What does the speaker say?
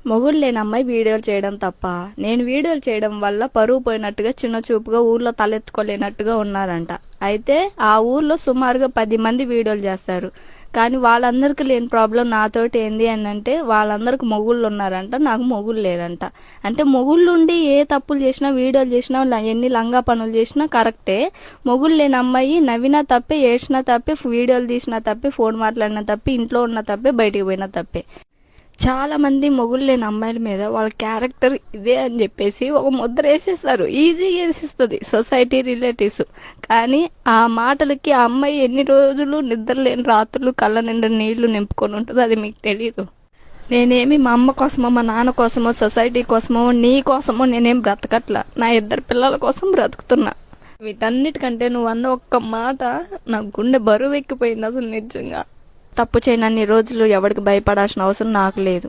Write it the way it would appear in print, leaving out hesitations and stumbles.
మొగుడు లేని అమ్మాయి వీడియోలు చేయడం తప్ప, నేను వీడియోలు చేయడం వల్ల పరువు పోయినట్టుగా చిన్న చూపుగా ఊర్లో తలెత్తుకోలేనట్టుగా ఉన్నారంట. అయితే ఆ ఊర్లో సుమారుగా 10 మంది వీడియోలు చేస్తారు. కానీ వాళ్ళందరికీ లేని ప్రాబ్లం నాతోటి ఏంది అని అంటే, వాళ్ళందరికి మొగుళ్ళు ఉన్నారంట, నాకు మొగుళ్ళు లేరంట. అంటే మొగుళ్ళుండి ఏ తప్పులు చేసినా, వీడియోలు చేసినా, ఎన్ని లంగా పనులు చేసినా కరెక్టే. మొగుళ్ళు లేని అమ్మాయి నవ్వినా తప్పే, ఏడ్చినా తప్పే, వీడియోలు తీసినా తప్పే, ఫోన్ మాట్లాడినా తప్పే, ఇంట్లో ఉన్న తప్పే, బయటికి పోయినా తప్పే. చాలా మంది మొగుళ్ళు లేని అమ్మాయిల మీద వాళ్ళ క్యారెక్టర్ ఇదే అని చెప్పేసి ఒక ముద్ర వేసేస్తారు. ఈజీగా వేసిస్తుంది సొసైటీ, రిలేటివ్స్. కానీ ఆ మాటలకి ఆ అమ్మాయి ఎన్ని రోజులు నిద్ర లేని రాత్రులు కళ్ళ నిండా నీళ్లు నింపుకొని ఉంటుందో అది మీకు తెలియదు. నేనేమి మా అమ్మ కోసమో, మా నాన్న కోసమో, సొసైటీ కోసమో, నీ కోసమో నేనేం బ్రతకట్లా. నా 2 పిల్లల కోసం బ్రతుకుతున్నా. వీటన్నిటికంటే నువ్వు అన్న ఒక్క మాట నా గుండె బరువు ఎక్కిపోయింది అసలు నిజంగా. తప్పు చేయనన్ని రోజులు ఎవరికి భయపడాల్సిన అవసరం నాకు లేదు.